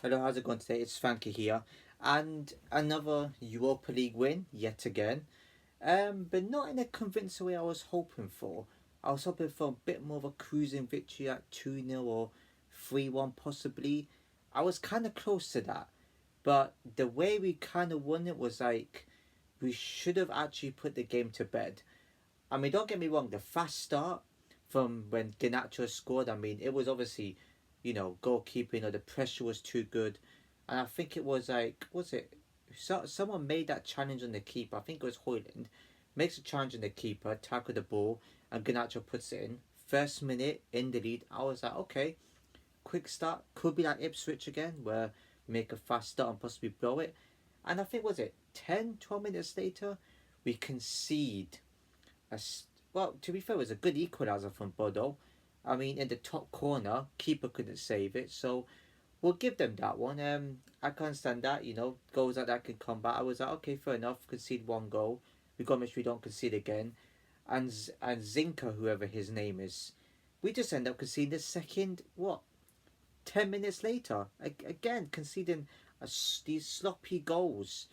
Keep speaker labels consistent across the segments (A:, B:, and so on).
A: Hello, how's it going today? It's Frankie here, and another Europa League win yet again. But not in a convincing way I was hoping for. I was hoping for a bit more of a cruising victory at 2-0 or 3-1 possibly. I was kind of close to that, but the way we kind of won it was like we should have actually put the game to bed. I mean, don't get me wrong, the fast start from when Ganacho scored, I mean, it was obviously, goalkeeping or the pressure was too good. And I think it was like, was it? Someone made that challenge on the keeper. I think it was Hoyland. Makes a challenge on the keeper, tackle the ball, and Ganacho puts it in. First minute in the lead, I was like, okay, quick start. Could be like Ipswich again, where make a fast start and possibly blow it. And I think, was it 10, 12 minutes later, we concede a well, to be fair, it was a good equaliser from Bodo. I mean, in the top corner, keeper couldn't save it, so we'll give them that one. I can't stand that. Goals like that can come back. I was like, okay, fair enough. Concede one goal. We got to make sure we don't concede again. And Zinka, whoever his name is, we just end up conceding the second. What? 10 minutes later, again conceding these sloppy goals.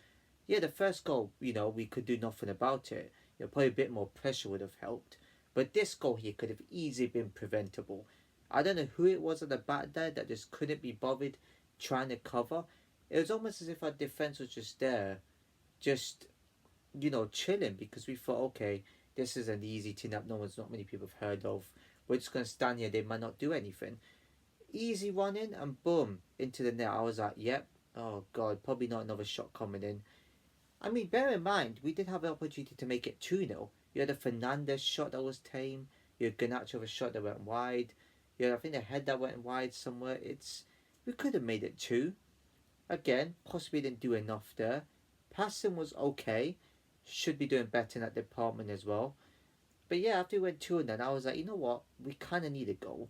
A: Yeah, the first goal, we could do nothing about it. Probably a bit more pressure would have helped. But this goal here could have easily been preventable. I don't know who it was at the back there that just couldn't be bothered trying to cover. It was almost as if our defence was just there, just, chilling because we thought, okay, this is an easy team that not many people have heard of. We're just going to stand here, they might not do anything. Easy run in and boom, into the net. I was like, yep, oh God, probably not another shot coming in. I mean, bear in mind, we did have the opportunity to make it 2-0. You had a Fernandez shot that was tame. You had Garnacho with a shot that went wide. You had, I think, a head that went wide somewhere. We could have made it 2. Again, possibly didn't do enough there. Passing was okay. Should be doing better in that department as well. But yeah, after we went 2 and then, I was like, you know what? We kind of need a goal.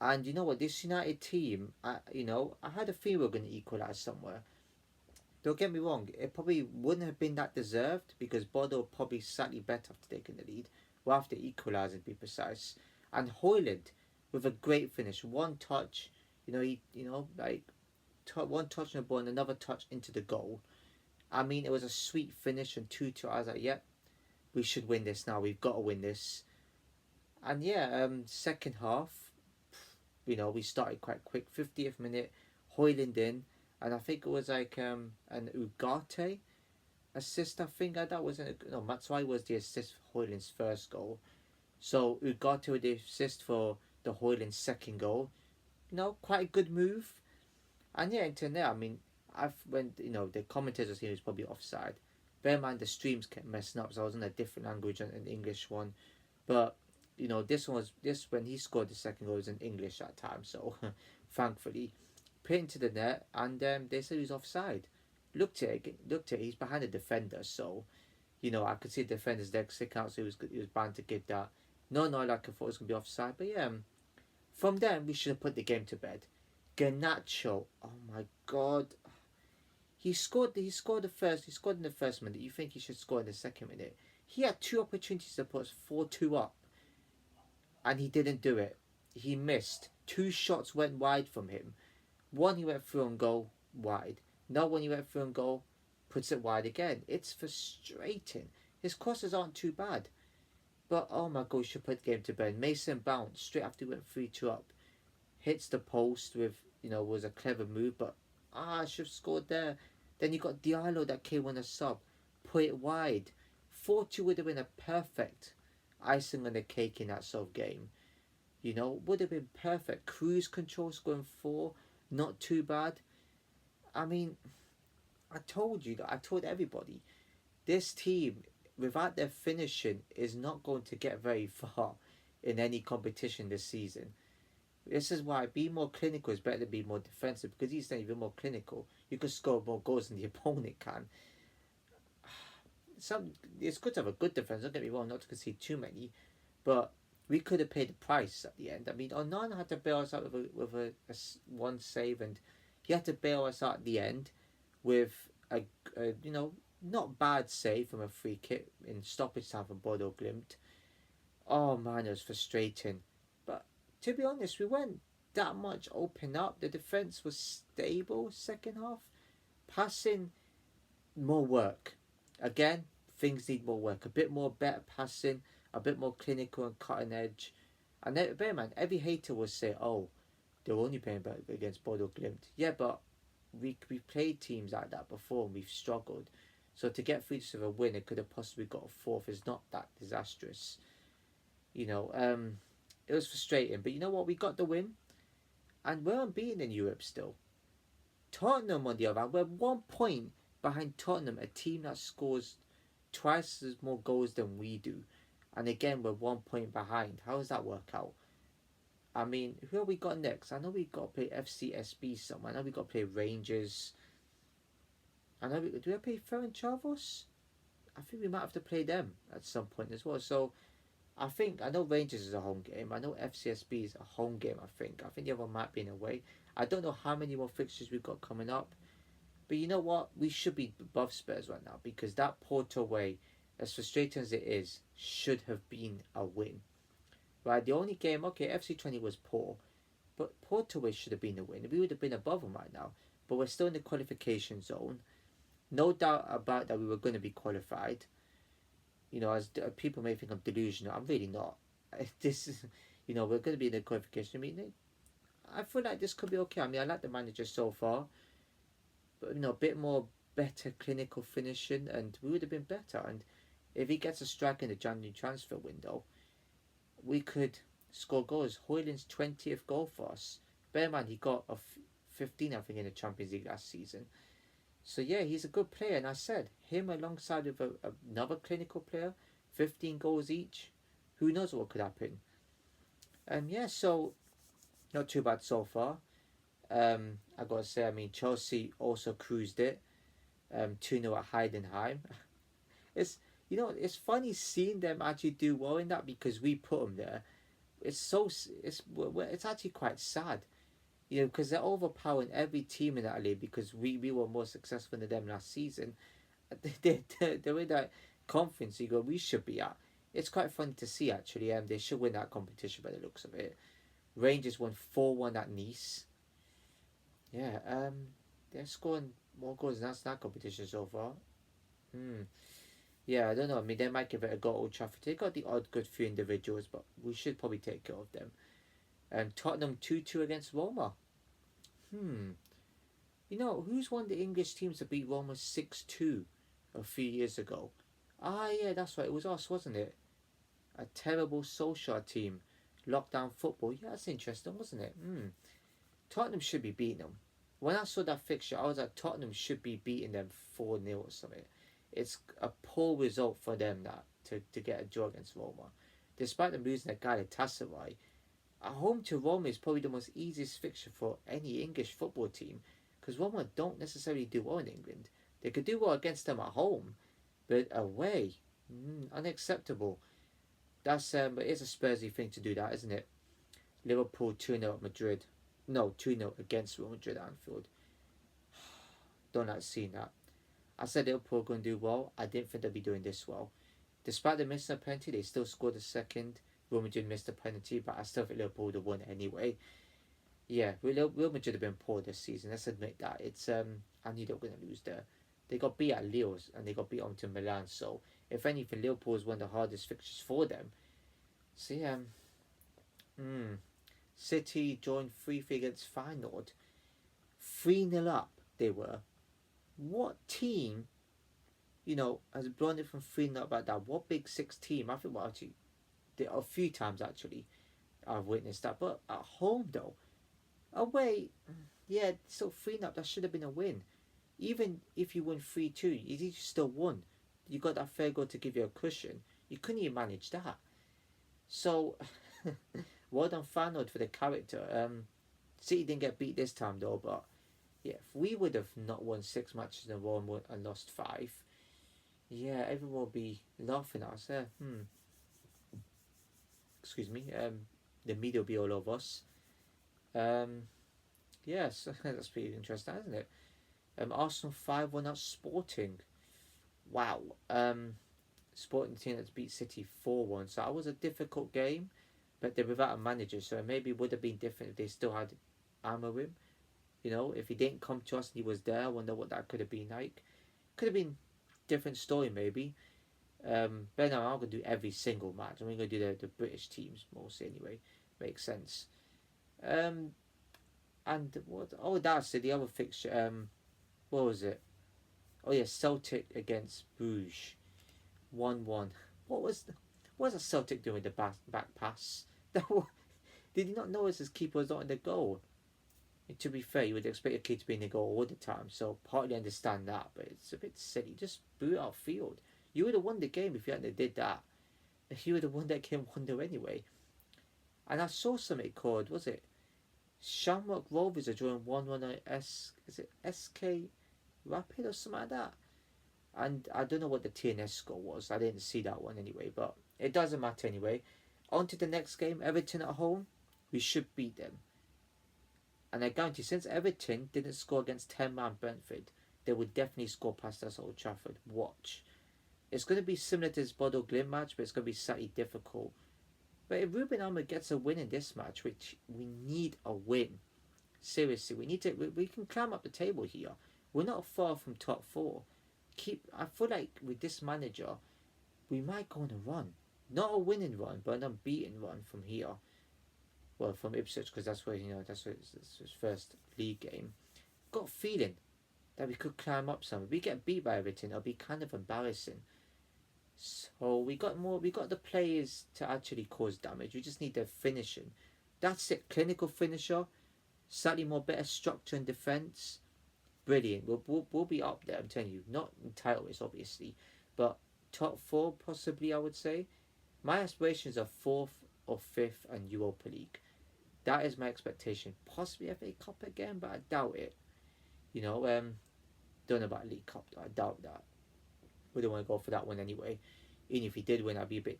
A: And you know what? This United team, I had a feeling we were going to equalise somewhere. Don't get me wrong, it probably wouldn't have been that deserved because Bodo probably slightly better after taking the lead, or after equalising to be precise. And Hoyland with a great finish, one touch, one touch on the ball and another touch into the goal. I mean, it was a sweet finish and 2-2. I was like, yep, we should win this now. We've got to win this. And yeah, second half, we started quite quick. 50th minute, Hoyland in, and I think it was like an Ugarte assist. I think that was Matsuai was the assist for Hoyland's first goal. So Ugarte with the assist for the Hoyland's second goal. Quite a good move. And yeah, into there, I mean, the commentators here was probably offside. Bear in mind the streams kept messing up, so I was in a different language than an English one. But this when he scored the second goal was in English that time, so thankfully put into the net, and they said he was offside. Looked at it, he's behind the defender, so I could see the defender's leg stick out, so he was bound to give that. No, like I thought it was gonna be offside, but yeah, from then we should have put the game to bed. Garnacho, oh my God, he scored in the first minute. You think he should score in the second minute? He had 2 opportunities to put us 4-2 up, and he didn't do it. He missed. 2 shots went wide from him. One he went through and goal wide. Another one he went through and goal, puts it wide again. It's frustrating. His crosses aren't too bad. But oh my God, you should put the game to bed. Mason bounced straight after he went 3-2 up. Hits the post with, was a clever move, but I should have scored there. Then you got Diallo that came on a sub. Put it wide. 4-2 would have been a perfect icing on the cake in that sort of game. Would have been perfect. Cruise control scoring 4. Not too bad. I mean, I told everybody, this team, without their finishing, is not going to get very far in any competition this season. This is why being more clinical is better than being more defensive, because he's saying even more clinical, you can score more goals than the opponent can. It's good to have a good defense, don't get me wrong, not to concede too many, but we could have paid the price at the end. I mean, Onana had to bail us out with a one save, and he had to bail us out at the end with a not bad save from a free kick in stoppage time from Bodo Glimt. Oh man, it was frustrating. But to be honest, we weren't that much open up. The defense was stable second half. Passing, more work. Again, things need more work. A bit more better passing, a bit more clinical and cutting edge. And bear man, every hater will say, "Oh, they're only playing against Bodo Glimt." Yeah, but we've played teams like that before and we've struggled. So to get through to a win, it could have possibly got a fourth. Is not that disastrous. You know, it was frustrating, but you know what? We got the win, and we're unbeaten in Europe still. Tottenham, on the other hand, we're 1 point behind Tottenham, a team that scores twice as more goals than we do. And again, we're 1 point behind. How does that work out? I mean, who have we got next? I know we got to play FCSB somewhere. I know we got to play Rangers. I know do we play Ferencvaros? I think we might have to play them at some point as well. So I know Rangers is a home game. I know FCSB is a home game. I think the other one might be in away. I don't know how many more fixtures we've got coming up. But you know what? We should be above Spurs right now because that Porto away, as frustrating as it is, should have been a win. Right? The only game, okay, FC20 was poor, but Porto away should have been a win. We would have been above them right now. But we're still in the qualification zone. No doubt about that we were going to be qualified. You know, as people may think I'm delusional, I'm really not. This is, you know, we're going to be in the qualification. I mean, I feel like this could be okay. I mean, I like the manager so far. But, you know, a bit more better clinical finishing and we would have been better. And if he gets a strike in the January transfer window, we could score goals. Højlund's 20th goal for us. Bear in mind, he got a 15, I think, in the Champions League last season. So yeah, he's a good player. And I said, him alongside of another clinical player, 15 goals each. Who knows what could happen? Yeah, so not too bad so far. I gotta say, I mean, Chelsea also cruised it. 2-0 at Heidenheim. It's it's funny seeing them actually do well in that because we put them there. It's actually quite sad, you know, because they're overpowering every team in that league because we were more successful than them last season. They're in that conference you go, we should be at. It's quite funny to see actually. They should win that competition by the looks of it. Rangers won 4-1 at Nice. Yeah, they're scoring more goals than that competition so far. Yeah, I don't know. I mean, they might give it a go at Old Trafford. They got the odd good few individuals, but we should probably take care of them. Tottenham 2-2 against Roma. You know, who's one of the English teams to beat Roma 6-2 a few years ago? Ah, yeah, that's right. It was us, wasn't it? A terrible social team. Lockdown football. Yeah, that's interesting, wasn't it? Tottenham should be beating them. When I saw that fixture, I was like, Tottenham should be beating them 4-0 or something. It's a poor result for them to get a draw against Roma. Despite them losing that guy to Tassaray, at home to Roma is probably the most easiest fixture for any English football team because Roma don't necessarily do well in England. They could do well against them at home, but away, unacceptable. That's it is a Spursy thing to do that, isn't it? Liverpool 2-0 at Madrid. No, 2-0 against Real Madrid at Anfield. Don't like seeing that. I said Liverpool were going to do well. I didn't think they'd be doing this well. Despite them missing a penalty, they still scored a second. Real Madrid missed a penalty, but I still think Liverpool would have won anyway. Yeah, Real Madrid have been poor this season. Let's admit that. It's I knew they were going to lose there. They got beat at Lille and they got beat on to Milan. So if anything, Liverpool is one of the hardest fixtures for them. So yeah, City joined 3-3 against Feyenoord. 3-0 up they were. What team, you know, has blown it from 3-0 up like that? What Big Six team? I think, well, actually, there are a few times actually I've witnessed that. But at home, though, away, yeah, still 3-0 up. That should have been a win. Even if you win 3-2, you still won. You got that fair goal to give you a cushion. You couldn't even manage that. So, well done Feyenoord for the character. City didn't get beat this time though, but yeah, if we would have not won 6 matches in a row and lost 5, yeah, everyone will be laughing at us. Excuse me. The media will be all over us. Yes, that's pretty interesting, isn't it? Arsenal 5-1 out Sporting. Wow. Sporting team that's beat City 4-1. So that was a difficult game. but they're without a manager, so it maybe would have been different if they still had Amorim. You know, if he didn't come to us and he was there, I wonder what that could have been like. Could have been different story maybe. But no, I'm gonna do every single match. I'm gonna do the British teams mostly anyway. Makes sense. Um, and what? Oh, that's it. The other fixture. What was it? Oh yeah, Celtic against Bruges, 1-1. What was a Celtic doing with the back pass? Did he not notice his keeper was not in the goal? And to be fair, you would expect your kid to be in the goal all the time, so partly understand that, but it's a bit silly. Just boot out field. You would have won the game if you hadn't did that. You would have won that game 1-0 anyway. And I saw something called, was it Shamrock Rovers are drawing 1-1 at is it SK Rapid or something like that? And I don't know what the TNS score was. I didn't see that one anyway, but it doesn't matter anyway. On to the next game, Everton at home. We should beat them. And I guarantee, since Everton didn't score against 10-man Brentford, they would definitely score past us at Old Trafford. Watch. It's going to be similar to this Bodo Glimt match, but it's going to be slightly difficult. But if Ruben Almer gets a win in this match, which we need a win, seriously, we need to. We can climb up the table here. We're not far from top four. I feel like with this manager, we might go on a run. Not a winning run, but an unbeaten run from here. Well, from Ipswich, because that's where that's his first league game. Got a feeling that we could climb up some. If we get beat by Everton, it'll be kind of embarrassing. So we got the players to actually cause damage. We just need the finishing. That's it. Clinical finisher, slightly more better structure and defense. Brilliant. We'll be up there. I'm telling you, not in title race obviously, but top four possibly. I would say my aspirations are fourth or fifth and Europa League. That is my expectation. Possibly FA Cup again, but I doubt it. Don't know about League Cup though. I doubt that. Wouldn't want to go for that one anyway. Even if he did win, I'd be a bit,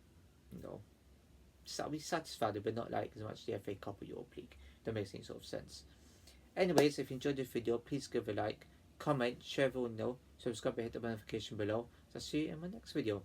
A: I'd be satisfied, but not like as much the FA Cup or Europa League. That makes any sort of sense. Anyways, if you enjoyed this video, please give a like, comment, share everyone know, subscribe and hit the notification below. So I'll see you in my next video.